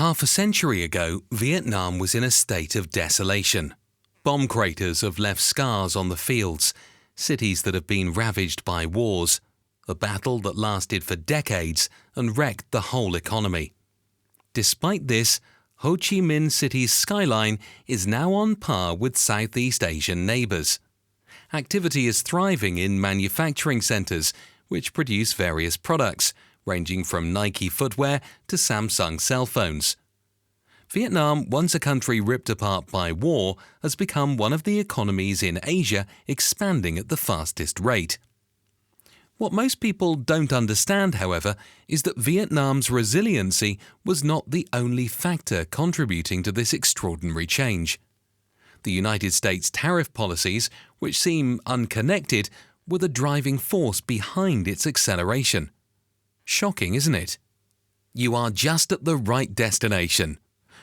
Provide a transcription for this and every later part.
Half a century ago, Vietnam was in a state of desolation. Bomb craters have left scars on the fields, cities that have been ravaged by wars, a battle that lasted for decades and wrecked the whole economy. Despite this, Ho Chi Minh City's skyline is now on par with Southeast Asian neighbours. Activity is thriving in manufacturing centres, which produce various products, ranging from Nike footwear to Samsung cell phones. Vietnam, once a country ripped apart by war, has become one of the economies in Asia expanding at the fastest rate. What most people don't understand, however, is that Vietnam's resiliency was not the only factor contributing to this extraordinary change. The United States tariff policies, which seem unconnected, were the driving force behind its acceleration. Shocking, isn't it? You are just at the right destination.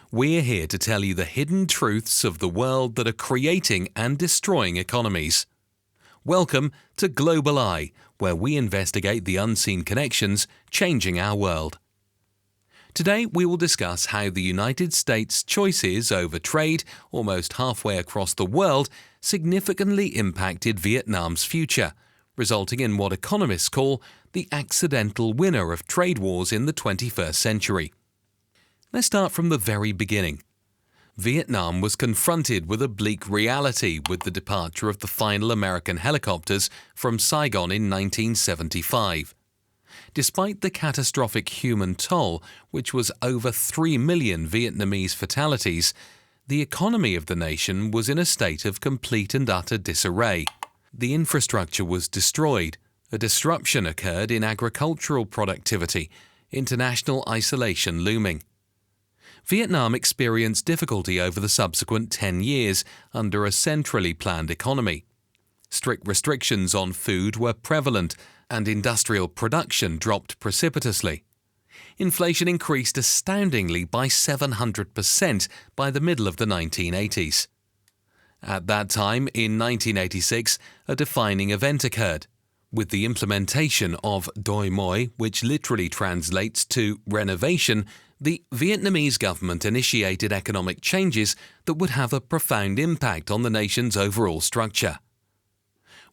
We're here to tell you the hidden truths of the world that are creating and destroying economies. Welcome to Global Eye, where we investigate the unseen connections changing our world. Today we will discuss how the United States' choices over trade almost halfway across the world significantly impacted Vietnam's future, resulting in what economists call the accidental winner of trade wars in the 21st century. Let's start from the very beginning. Vietnam was confronted with a bleak reality with the departure of the final American helicopters from Saigon in 1975. Despite the catastrophic human toll, which was over 3 million Vietnamese fatalities, the economy of the nation was in a state of complete and utter disarray. The infrastructure was destroyed, a disruption occurred in agricultural productivity, international isolation looming. Vietnam experienced difficulty over the subsequent 10 years under a centrally planned economy. Strict restrictions on food were prevalent and industrial production dropped precipitously. Inflation increased astoundingly by 700% by the middle of the 1980s. At that time, in 1986, a defining event occurred, with the implementation of Doi Moi, which literally translates to renovation. The Vietnamese government initiated economic changes that would have a profound impact on the nation's overall structure.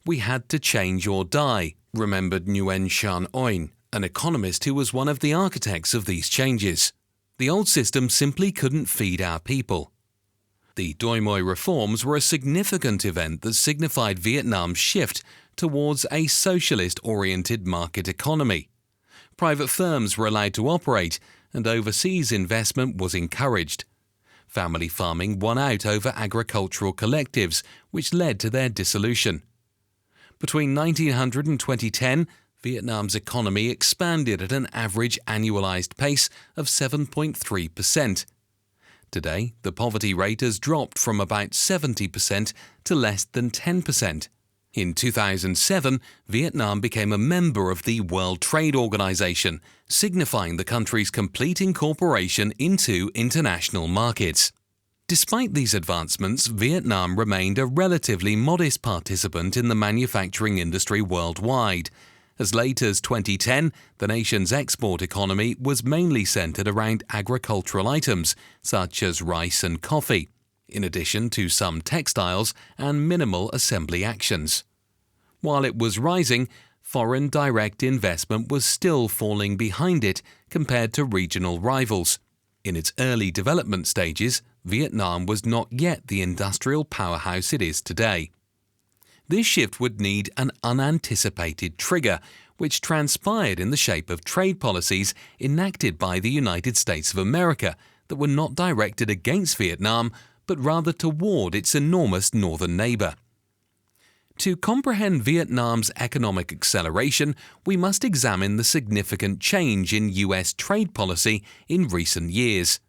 We had to change or die, remembered Nguyen Xuan Oanh, an economist who was one of the architects of these changes. The old system simply couldn't feed our people. The Doi Moi reforms were a significant event that signified Vietnam's shift towards a socialist-oriented market economy. Private firms were allowed to operate, and overseas investment was encouraged. Family farming won out over agricultural collectives, which led to their dissolution. Between 1900 and 2010, Vietnam's economy expanded at an average annualized pace of 7.3%. Today, the poverty rate has dropped from about 70% to less than 10%. In 2007, Vietnam became a member of the World Trade Organization, signifying the country's complete incorporation into international markets. Despite these advancements, Vietnam remained a relatively modest participant in the manufacturing industry worldwide. As late as 2010, the nation's export economy was mainly centered around agricultural items, such as rice and coffee, in addition to some textiles and minimal assembly actions. While it was rising, foreign direct investment was still falling behind it compared to regional rivals. In its early development stages, Vietnam was not yet the industrial powerhouse it is today. This shift would need an unanticipated trigger, which transpired in the shape of trade policies enacted by the United States of America that were not directed against Vietnam, but rather toward its enormous northern neighbor. To comprehend Vietnam's economic acceleration, we must examine the significant change in U.S. trade policy in recent years.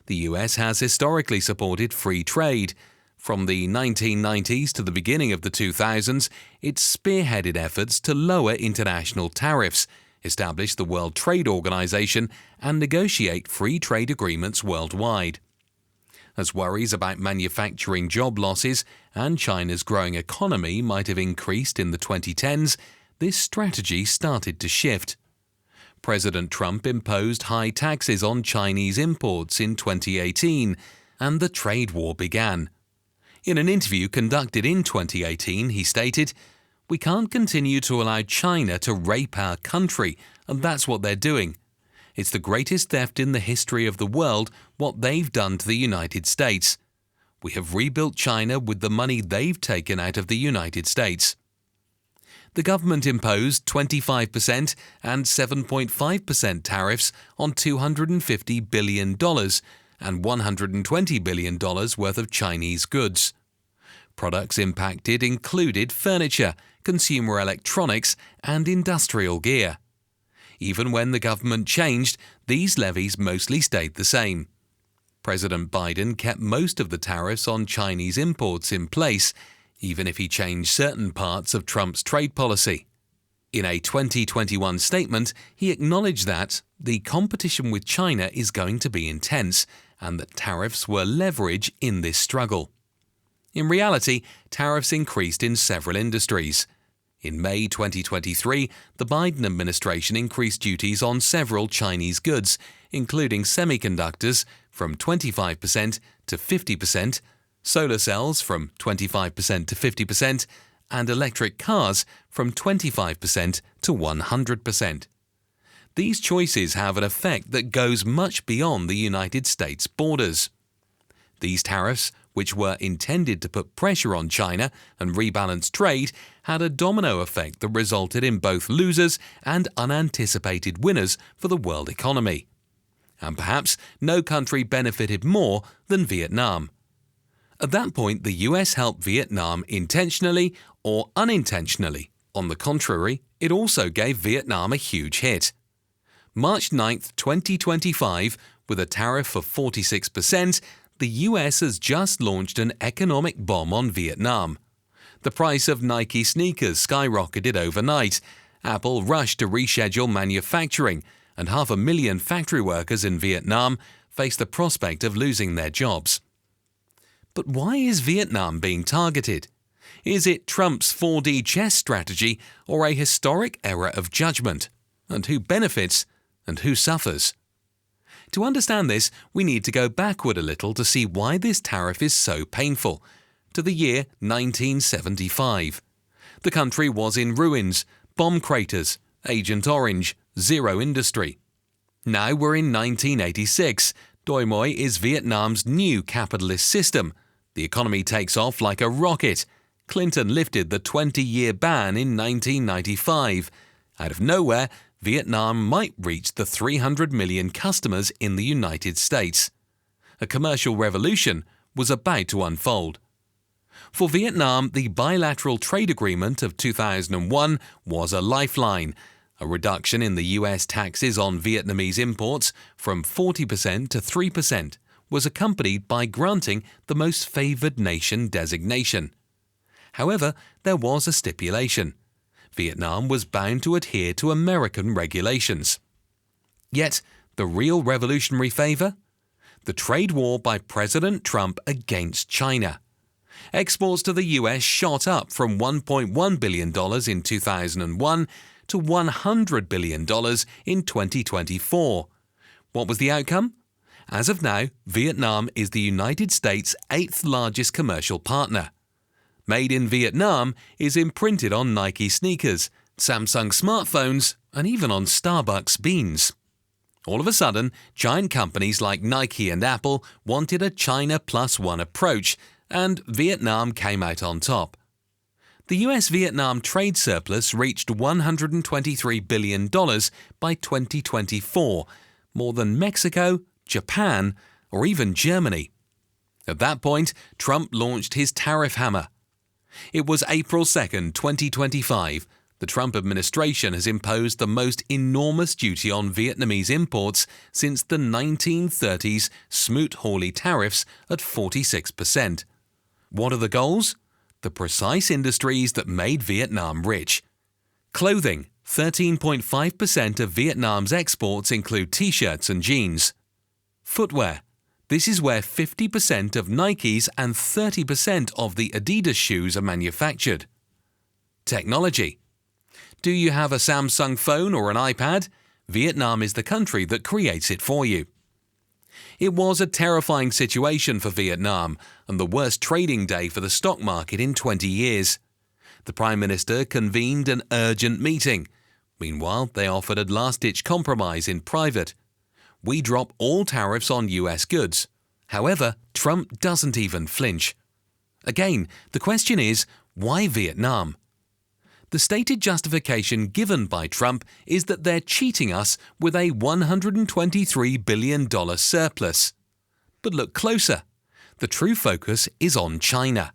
The U.S. has historically supported free trade. From the 1990s to the beginning of the 2000s, it spearheaded efforts to lower international tariffs, establish the World Trade Organization, and negotiate free trade agreements worldwide. As worries about manufacturing job losses and China's growing economy might have increased in the 2010s, this strategy started to shift. President Trump imposed high taxes on Chinese imports in 2018, and the trade war began. In an interview conducted in 2018, he stated, "We can't continue to allow China to rape our country, and that's what they're doing. It's the greatest theft in the history of the world, what they've done to the United States. We have rebuilt China with the money they've taken out of the United States." The government imposed 25% and 7.5% tariffs on $250 billion and $120 billion worth of Chinese goods. Products impacted included furniture, consumer electronics, and industrial gear. Even when the government changed, these levies mostly stayed the same. President Biden kept most of the tariffs on Chinese imports in place, even if he changed certain parts of Trump's trade policy. In a 2021 statement, he acknowledged that the competition with China is going to be intense and that tariffs were leverage in this struggle. In reality, tariffs increased in several industries. In May 2023, the Biden administration increased duties on several Chinese goods, including semiconductors, from 25% to 50%, solar cells from 25% to 50%, and electric cars from 25% to 100%. These choices have an effect that goes much beyond the United States borders. These tariffs, which were intended to put pressure on China and rebalance trade, had a domino effect that resulted in both losers and unanticipated winners for the world economy. And perhaps no country benefited more than Vietnam. At that point, the US helped Vietnam intentionally or unintentionally. On the contrary, it also gave Vietnam a huge hit. March 9, 2025, with a tariff of 46%, the US has just launched an economic bomb on Vietnam. The price of Nike sneakers skyrocketed overnight. Apple rushed to reschedule manufacturing, and 500,000 factory workers in Vietnam face the prospect of losing their jobs. But why is Vietnam being targeted? Is it Trump's 4D chess strategy or a historic error of judgment? And who benefits and who suffers? To understand this, we need to go backward a little to see why this tariff is so painful. To the year 1975. The country was in ruins, bomb craters, Agent Orange, zero industry. Now we're in 1986. Doi Moi is Vietnam's new capitalist system. The economy takes off like a rocket. Clinton lifted the 20-year ban in 1995. Out of nowhere, Vietnam might reach the 300 million customers in the United States. A commercial revolution was about to unfold. For Vietnam, the bilateral trade agreement of 2001 was a lifeline. A reduction in the US taxes on Vietnamese imports from 40% to 3% was accompanied by granting the most favored nation designation. However, there was a stipulation. Vietnam was bound to adhere to American regulations. Yet, the real revolutionary favor? The trade war by President Trump against China. Exports to the US shot up from $1.1 billion in 2001 to $100 billion in 2024. What was the outcome? As of now, Vietnam is the United States' 8th largest commercial partner. Made in Vietnam is imprinted on Nike sneakers, Samsung smartphones, and even on Starbucks beans. All of a sudden, giant companies like Nike and Apple wanted a China plus one approach, and Vietnam came out on top. The US-Vietnam trade surplus reached $123 billion by 2024, more than Mexico, Japan, or even Germany. At that point, Trump launched his tariff hammer. It was April 2, 2025. The Trump administration has imposed the most enormous duty on Vietnamese imports since the 1930s Smoot-Hawley tariffs at 46%. What are the goals? The precise industries that made Vietnam rich. Clothing. 13.5% of Vietnam's exports include t-shirts and jeans. Footwear. This is where 50% of Nike's and 30% of the Adidas shoes are manufactured. Technology. Do you have a Samsung phone or an iPad? Vietnam is the country that creates it for you. It was a terrifying situation for Vietnam and the worst trading day for the stock market in 20 years. The Prime Minister convened an urgent meeting. Meanwhile, they offered a last-ditch compromise in private. We drop all tariffs on US goods. However, Trump doesn't even flinch. Again, the question is, why Vietnam? The stated justification given by Trump is that they're cheating us with a $123 billion surplus. But look closer. The true focus is on China.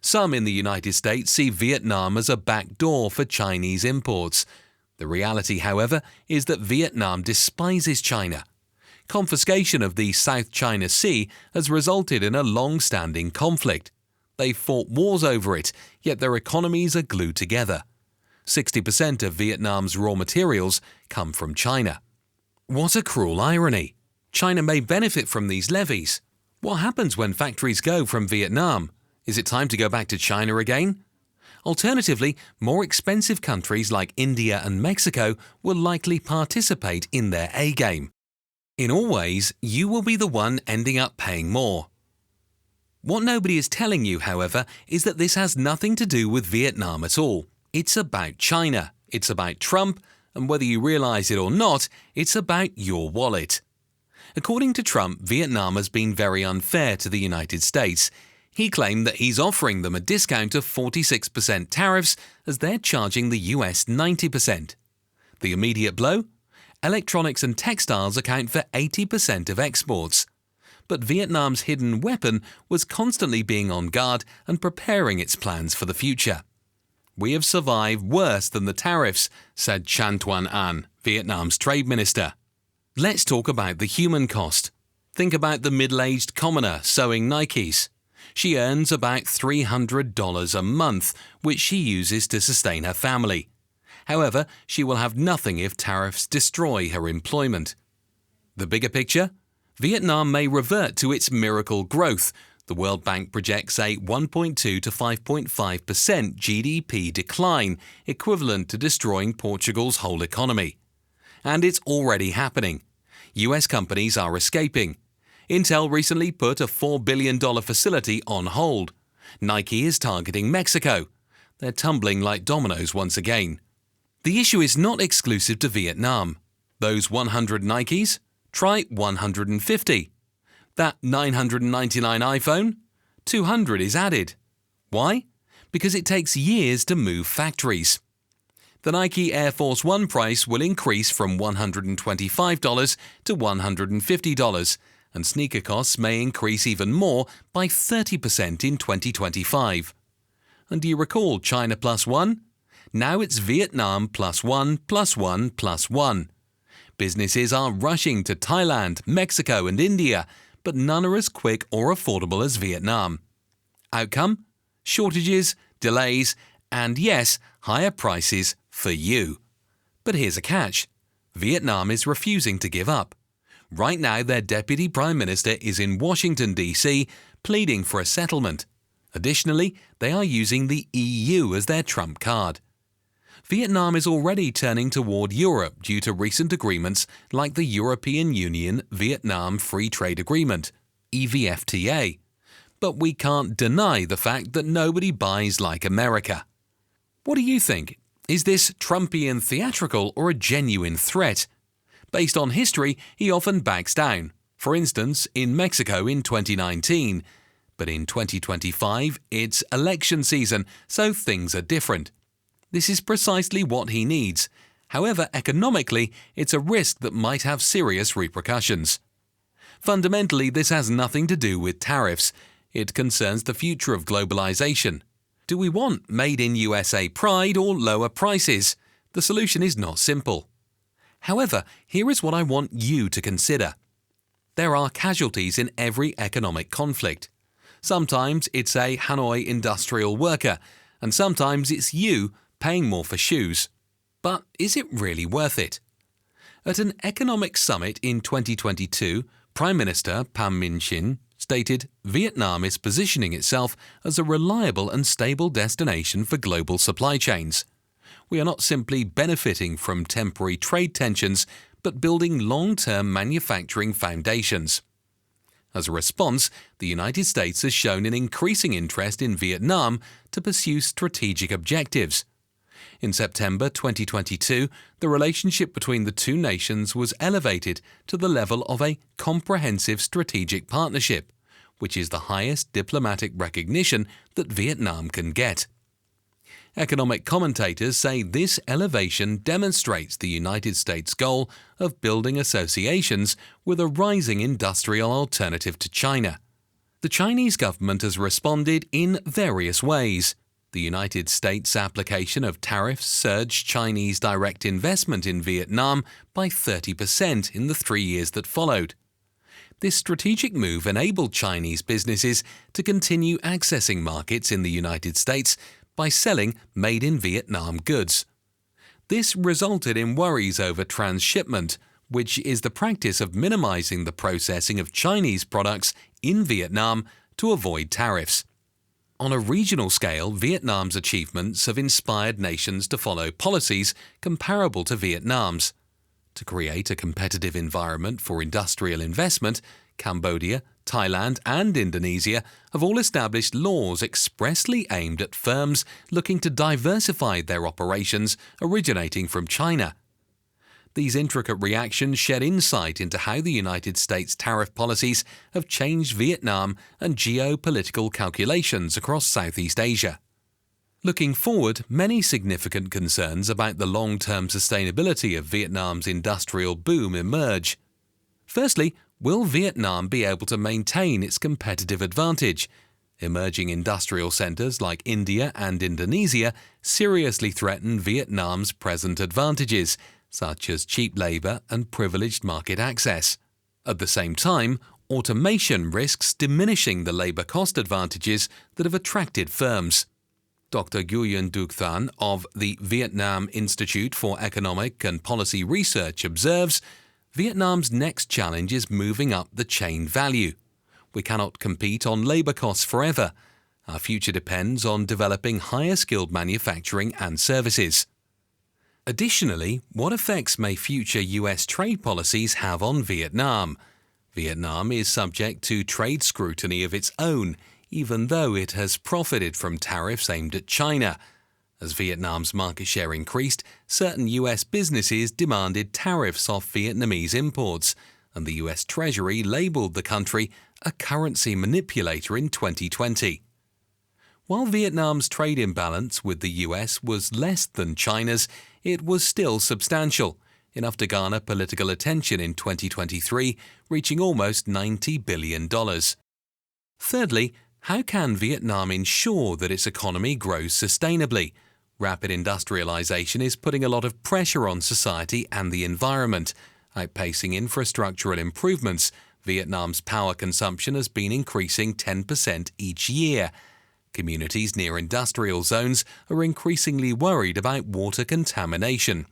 Some in the United States see Vietnam as a backdoor for Chinese imports. The reality, however, is that Vietnam despises China. Confiscation of the South China Sea has resulted in a long-standing conflict. They've fought wars over it, yet their economies are glued together. 60% of Vietnam's raw materials come from China. What a cruel irony! China may benefit from these levies. What happens when factories go from Vietnam? Is it time to go back to China again? Alternatively, more expensive countries like India and Mexico will likely participate in their A-game. In all ways, you will be the one ending up paying more. What nobody is telling you, however, is that this has nothing to do with Vietnam at all. It's about China, it's about Trump, and whether you realize it or not, it's about your wallet. According to Trump, Vietnam has been very unfair to the United States. He claimed that he's offering them a discount of 46% tariffs as they're charging the US 90%. The immediate blow? Electronics and textiles account for 80% of exports. But Vietnam's hidden weapon was constantly being on guard and preparing its plans for the future. We have survived worse than the tariffs, said Chan Tuan An, Vietnam's trade minister. Let's talk about the human cost. Think about the middle-aged commoner sewing Nikes. She earns about $300 a month, which she uses to sustain her family. However, she will have nothing if tariffs destroy her employment. The bigger picture? Vietnam may revert to its miracle growth. The World Bank projects a 1.2 to 5.5% GDP decline, equivalent to destroying Portugal's whole economy. And it's already happening. US companies are escaping. Intel recently put a $4 billion facility on hold. Nike is targeting Mexico. They're tumbling like dominoes once again. The issue is not exclusive to Vietnam. Those 100 Nikes? Try 150. That 999 iPhone? 200 is added. Why? Because it takes years to move factories. The Nike Air Force One price will increase from $125 to $150, and sneaker costs may increase even more by 30% in 2025. And do you recall China Plus One? Now it's Vietnam Plus One Plus One Plus One. Businesses are rushing to Thailand, Mexico and India, but none are as quick or affordable as Vietnam. Outcome? Shortages, delays, and yes, higher prices for you. But here's a catch. Vietnam is refusing to give up. Right now, their Deputy Prime Minister is in Washington, D.C., pleading for a settlement. Additionally, they are using the EU as their trump card. Vietnam is already turning toward Europe due to recent agreements like the European Union-Vietnam Free Trade Agreement, EVFTA. But we can't deny the fact that nobody buys like America. What do you think? Is this Trumpian theatrical or a genuine threat? Based on history, he often backs down. For instance, in Mexico in 2019. But in 2025, it's election season, so things are different. This is precisely what he needs. However, economically, it's a risk that might have serious repercussions. Fundamentally, this has nothing to do with tariffs. It concerns the future of globalization. Do we want made in USA pride or lower prices? The solution is not simple. However, here is what I want you to consider. There are casualties in every economic conflict. Sometimes it's a Hanoi industrial worker, and sometimes it's you paying more for shoes. But is it really worth it? At an economic summit in 2022, Prime Minister Pham Minh Chinh stated Vietnam is positioning itself as a reliable and stable destination for global supply chains. We are not simply benefiting from temporary trade tensions, but building long-term manufacturing foundations. As a response, the United States has shown an increasing interest in Vietnam to pursue strategic objectives. In September 2022, the relationship between the two nations was elevated to the level of a comprehensive strategic partnership, which is the highest diplomatic recognition that Vietnam can get. Economic commentators say this elevation demonstrates the United States' goal of building associations with a rising industrial alternative to China. The Chinese government has responded in various ways. The United States' application of tariffs surged Chinese direct investment in Vietnam by 30% in the 3 years that followed. This strategic move enabled Chinese businesses to continue accessing markets in the United States by selling made-in-Vietnam goods. This resulted in worries over transshipment, which is the practice of minimizing the processing of Chinese products in Vietnam to avoid tariffs. On a regional scale, Vietnam's achievements have inspired nations to follow policies comparable to Vietnam's. To create a competitive environment for industrial investment, Cambodia, Thailand and Indonesia have all established laws expressly aimed at firms looking to diversify their operations originating from China. These intricate reactions shed insight into how the United States' tariff policies have changed Vietnam and geopolitical calculations across Southeast Asia. Looking forward, many significant concerns about the long-term sustainability of Vietnam's industrial boom emerge. Firstly, will Vietnam be able to maintain its competitive advantage? Emerging industrial centers like India and Indonesia seriously threaten Vietnam's present advantages, such as cheap labor and privileged market access. At the same time, automation risks diminishing the labor cost advantages that have attracted firms. Dr. Nguyen Duc Thanh of the Vietnam Institute for Economic and Policy Research observes, Vietnam's next challenge is moving up the chain value. We cannot compete on labor costs forever. Our future depends on developing higher-skilled manufacturing and services. Additionally, what effects may future U.S. trade policies have on Vietnam? Vietnam is subject to trade scrutiny of its own, even though it has profited from tariffs aimed at China. As Vietnam's market share increased, certain U.S. businesses demanded tariffs off Vietnamese imports, and the U.S. Treasury labeled the country a currency manipulator in 2020. While Vietnam's trade imbalance with the U.S. was less than China's, it was still substantial, enough to garner political attention in 2023, reaching almost $90 billion. Thirdly, how can Vietnam ensure that its economy grows sustainably? Rapid industrialization is putting a lot of pressure on society and the environment. Outpacing infrastructural improvements, Vietnam's power consumption has been increasing 10% each year. Communities near industrial zones are increasingly worried about water contamination.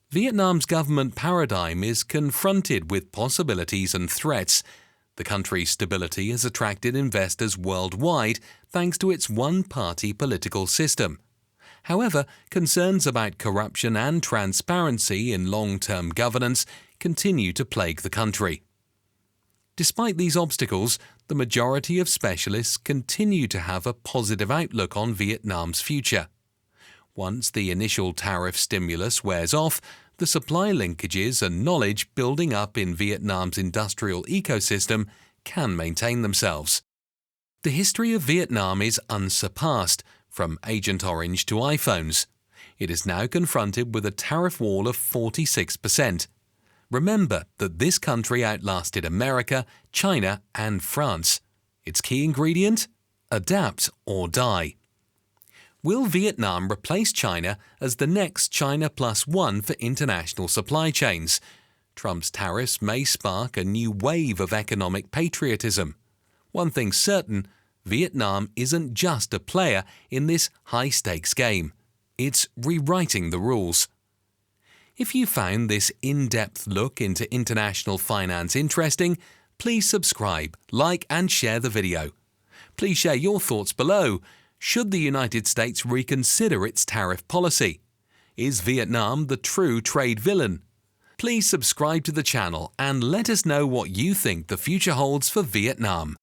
Vietnam's government paradigm is confronted with possibilities and threats. The country's stability has attracted investors worldwide thanks to its one-party political system. However, concerns about corruption and transparency in long-term governance continue to plague the country. Despite these obstacles, the majority of specialists continue to have a positive outlook on Vietnam's future. Once the initial tariff stimulus wears off, the supply linkages and knowledge building up in Vietnam's industrial ecosystem can maintain themselves. The history of Vietnam is unsurpassed, from Agent Orange to iPhones. It is now confronted with a tariff wall of 46%. Remember that this country outlasted America, China, and France. Its key ingredient? Adapt or die. Will Vietnam replace China as the next China plus one for international supply chains? Trump's tariffs may spark a new wave of economic patriotism. One thing's certain, Vietnam isn't just a player in this high-stakes game. It's rewriting the rules. If you found this in-depth look into international finance interesting, please subscribe, like and share the video. Please share your thoughts below. Should the United States reconsider its tariff policy? Is Vietnam the true trade villain? Please subscribe to the channel and let us know what you think the future holds for Vietnam.